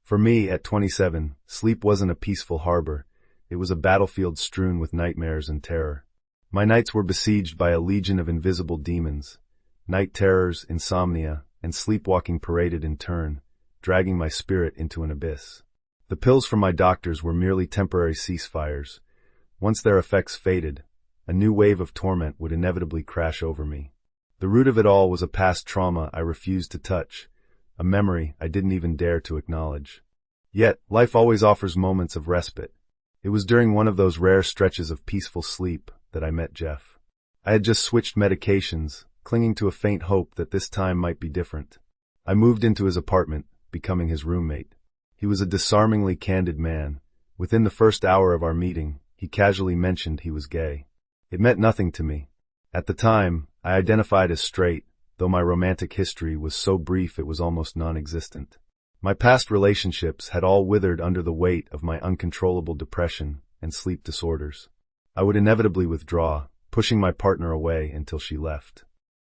For me, at 27, sleep wasn't a peaceful harbor. It was a battlefield strewn with nightmares and terror. My nights were besieged by a legion of invisible demons. Night terrors, insomnia, and sleepwalking paraded in turn, dragging my spirit into an abyss. The pills from my doctors were merely temporary ceasefires. Once their effects faded, a new wave of torment would inevitably crash over me. The root of it all was a past trauma I refused to touch, a memory I didn't even dare to acknowledge. Yet, life always offers moments of respite. It was during one of those rare stretches of peaceful sleep that I met Jeff. I had just switched medications, clinging to a faint hope that this time might be different. I moved into his apartment, becoming his roommate. He was a disarmingly candid man. Within the first hour of our meeting, he casually mentioned he was gay. It meant nothing to me. At the time, I identified as straight, though my romantic history was so brief it was almost non-existent. My past relationships had all withered under the weight of my uncontrollable depression and sleep disorders. I would inevitably withdraw, pushing my partner away until she left.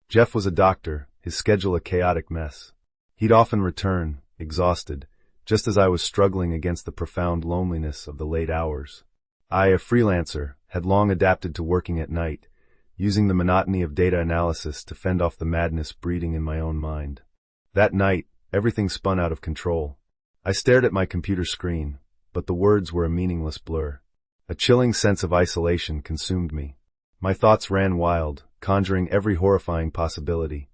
Jeff was a doctor, his schedule a chaotic mess. He'd often return, exhausted, just as I was struggling against the profound loneliness of the late hours. I, a freelancer, had long adapted to working at night, using the monotony of data analysis to fend off the madness breeding in my own mind. That night, everything spun out of control. I stared at my computer screen, but the words were a meaningless blur. A chilling sense of isolation consumed me. My thoughts ran wild, conjuring every horrifying possibility.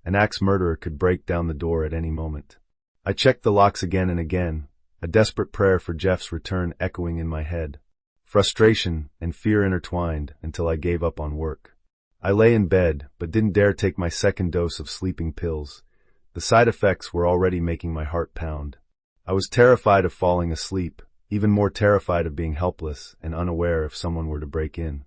An axe murderer could break down the door at any moment. I checked the locks again and again, a desperate prayer for Jeff's return echoing in my head. Frustration and fear intertwined until I gave up on work. I lay in bed, but didn't dare take my second dose of sleeping pills. The side effects were already making my heart pound. I was terrified of falling asleep, even more terrified of being helpless and unaware if someone were to break in.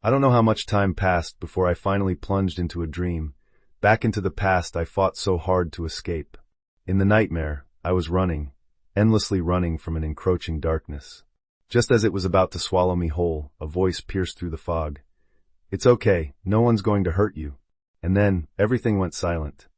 I don't know how much time passed before I finally plunged into a dream, back into the past I fought so hard to escape. In the nightmare, I was running, endlessly running from an encroaching darkness. Just as it was about to swallow me whole, a voice pierced through the fog. "It's okay, no one's going to hurt you." And then, everything went silent.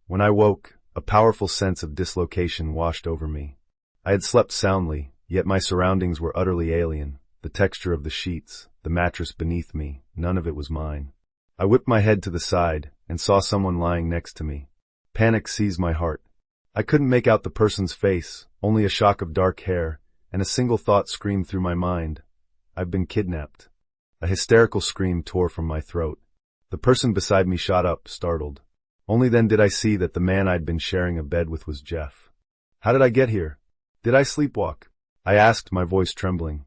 When I woke, a powerful sense of dislocation washed over me. I had slept soundly, yet my surroundings were utterly alien. The texture of the sheets, the mattress beneath me, none of it was mine. I whipped my head to the side and saw someone lying next to me. Panic seized my heart. I couldn't make out the person's face, only a shock of dark hair, and a single thought screamed through my mind. I've been kidnapped. A hysterical scream tore from my throat. The person beside me shot up, startled. Only then did I see that the man I'd been sharing a bed with was Jeff. "How did I get here? Did I sleepwalk?" I asked, my voice trembling.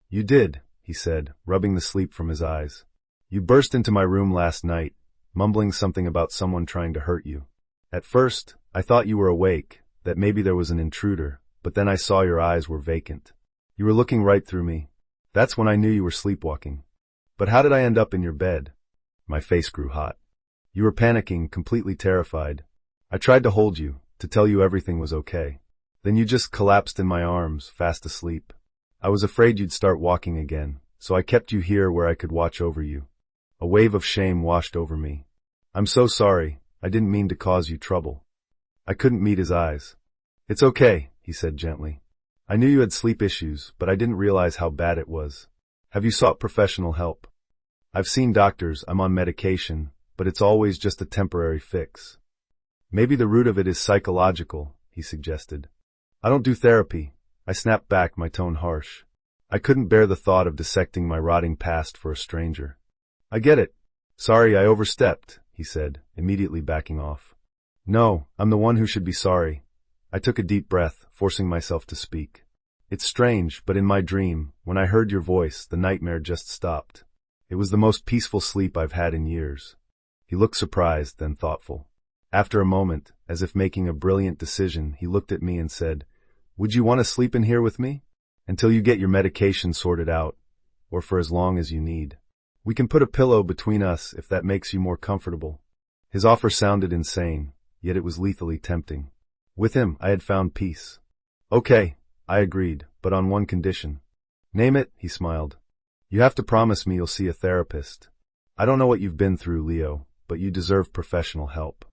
"You did," he said, rubbing the sleep from his eyes. "You burst into my room last night, mumbling something about someone trying to hurt you. At first, I thought you were awake, that maybe there was an intruder, but then I saw your eyes were vacant. You were looking right through me. That's when I knew you were sleepwalking. But how did I end up in your bed?" My face grew hot. "You were panicking, completely terrified. I tried to hold you, to tell you everything was okay. Then you just collapsed in my arms, fast asleep. I was afraid you'd start walking again, so I kept you here where I could watch over you." A wave of shame washed over me. "I'm so sorry, I didn't mean to cause you trouble." I couldn't meet his eyes. "It's okay," he said gently. "I knew you had sleep issues, but I didn't realize how bad it was. Have you sought professional help?" "I've seen doctors, I'm on medication, but it's always just a temporary fix." "Maybe the root of it is psychological," he suggested. "I don't do therapy." I snapped back, my tone harsh. I couldn't bear the thought of dissecting my rotting past for a stranger. "I get it. Sorry I overstepped," he said, immediately backing off. "No, I'm the one who should be sorry." I took a deep breath, forcing myself to speak. "It's strange, but in my dream, when I heard your voice, the nightmare just stopped. It was the most peaceful sleep I've had in years." He looked surprised, then thoughtful. After a moment, as if making a brilliant decision, he looked at me and said, "Would you want to sleep in here with me? Until you get your medication sorted out, or for as long as you need. We can put a pillow between us if that makes you more comfortable." His offer sounded insane, yet it was lethally tempting. With him, I had found peace. "Okay," I agreed, "but on one condition." "Name it," he smiled. "You have to promise me you'll see a therapist. I don't know what you've been through, Leo, but you deserve professional help."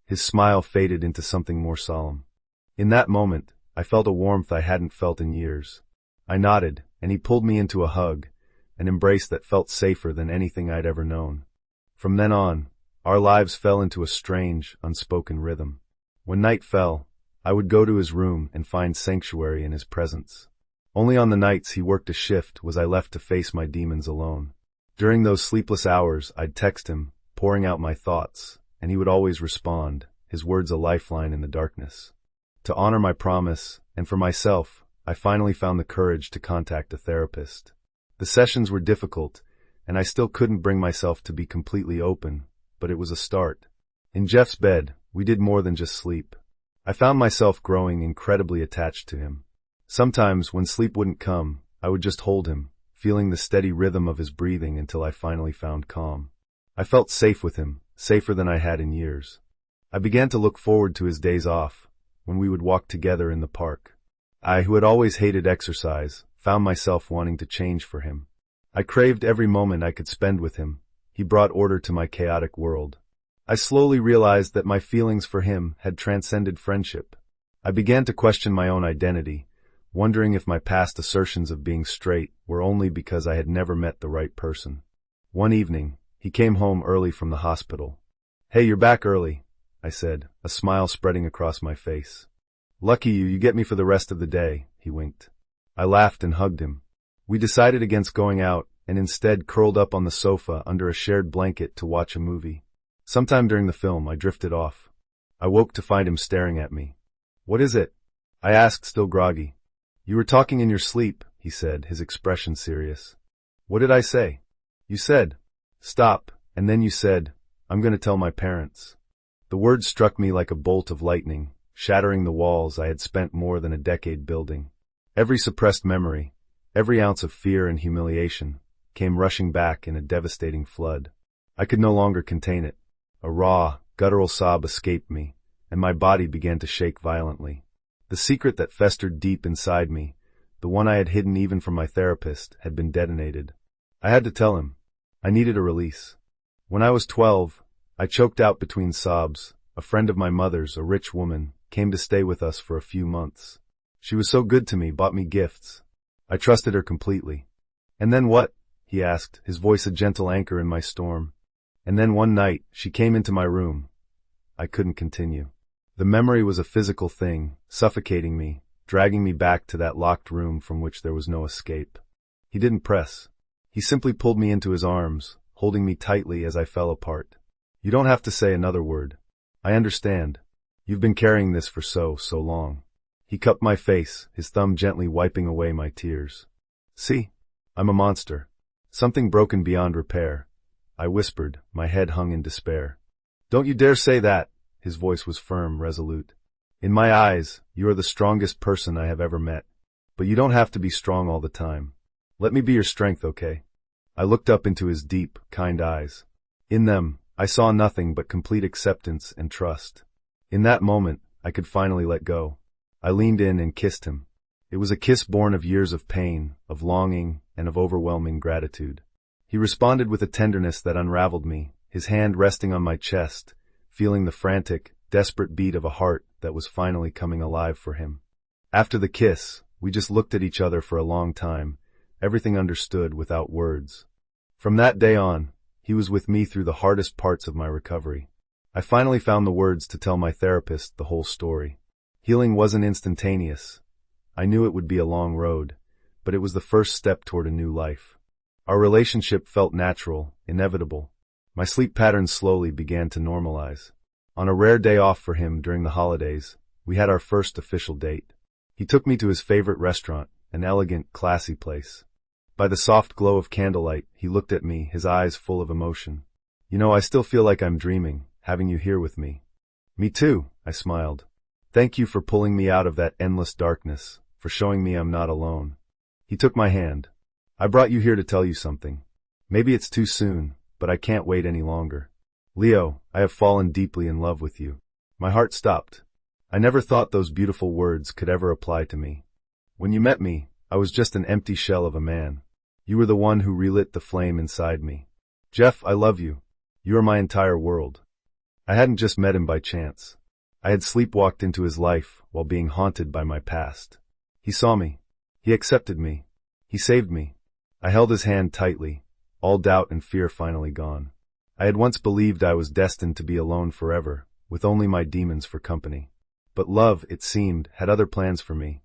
His smile faded into something more solemn. In that moment, I felt a warmth I hadn't felt in years. I nodded, and he pulled me into a hug, an embrace that felt safer than anything I'd ever known. From then on, our lives fell into a strange, unspoken rhythm. When night fell, I would go to his room and find sanctuary in his presence. Only on the nights he worked a shift was I left to face my demons alone. During those sleepless hours, I'd text him, pouring out my thoughts, and he would always respond, his words a lifeline in the darkness. To honor my promise, and for myself, I finally found the courage to contact a therapist. The sessions were difficult, and I still couldn't bring myself to be completely open, but it was a start. In Jeff's bed, we did more than just sleep. I found myself growing incredibly attached to him. Sometimes, when sleep wouldn't come, I would just hold him, feeling the steady rhythm of his breathing until I finally found calm. I felt safe with him, safer than I had in years. I began to look forward to his days off, when we would walk together in the park. I, who had always hated exercise, found myself wanting to change for him. I craved every moment I could spend with him. He brought order to my chaotic world. I slowly realized that my feelings for him had transcended friendship. I began to question my own identity, wondering if my past assertions of being straight were only because I had never met the right person. One evening, he came home early from the hospital. "Hey, you're back early," I said, a smile spreading across my face. "Lucky you get me for the rest of the day," he winked. I laughed and hugged him. We decided against going out and instead curled up on the sofa under a shared blanket to watch a movie. Sometime during the film, I drifted off. I woke to find him staring at me. "What is it?" I asked, still groggy. "You were talking in your sleep," he said, his expression serious. "What did I say?" "You said, 'Stop,' and then you said, 'I'm going to tell my parents.'" The words struck me like a bolt of lightning, shattering the walls I had spent more than a decade building. Every suppressed memory, every ounce of fear and humiliation, came rushing back in a devastating flood. I could no longer contain it. A raw, guttural sob escaped me, and my body began to shake violently. The secret that festered deep inside me, the one I had hidden even from my therapist, had been detonated. I had to tell him. I needed a release. When I was 12, I choked out between sobs. A friend of my mother's, a rich woman, came to stay with us for a few months. She was so good to me, bought me gifts. I trusted her completely. "And then what?" he asked, his voice a gentle anchor in my storm. "And then one night, she came into my room." I couldn't continue. The memory was a physical thing, suffocating me, dragging me back to that locked room from which there was no escape. He didn't press. He simply pulled me into his arms, holding me tightly as I fell apart. "You don't have to say another word. I understand. You've been carrying this for so long." He cupped my face, his thumb gently wiping away my tears. "See? I'm a monster. Something broken beyond repair," I whispered, my head hung in despair. "Don't you dare say that." His voice was firm, resolute. "In my eyes, you are the strongest person I have ever met. But you don't have to be strong all the time. Let me be your strength, okay?" I looked up into his deep, kind eyes. In them, I saw nothing but complete acceptance and trust. In that moment, I could finally let go. I leaned in and kissed him. It was a kiss born of years of pain, of longing, and of overwhelming gratitude. He responded with a tenderness that unraveled me, his hand resting on my chest, feeling the frantic, desperate beat of a heart that was finally coming alive for him. After the kiss, we just looked at each other for a long time, everything understood without words. From that day on, he was with me through the hardest parts of my recovery. I finally found the words to tell my therapist the whole story. Healing wasn't instantaneous. I knew it would be a long road, but it was the first step toward a new life. Our relationship felt natural, inevitable. My sleep patterns slowly began to normalize. On a rare day off for him during the holidays, we had our first official date. He took me to his favorite restaurant, an elegant, classy place. By the soft glow of candlelight, he looked at me, his eyes full of emotion. "You know, I still feel like I'm dreaming, having you here with me." "Me too," I smiled. "Thank you for pulling me out of that endless darkness, for showing me I'm not alone." He took my hand. "I brought you here to tell you something. Maybe it's too soon, but I can't wait any longer. Leo, I have fallen deeply in love with you." My heart stopped. I never thought those beautiful words could ever apply to me. When you met me, I was just an empty shell of a man. You were the one who relit the flame inside me. "Jeff, I love you. You are my entire world." I hadn't just met him by chance. I had sleepwalked into his life while being haunted by my past. He saw me. He accepted me. He saved me. I held his hand tightly, all doubt and fear finally gone. I had once believed I was destined to be alone forever, with only my demons for company. But love, it seemed, had other plans for me.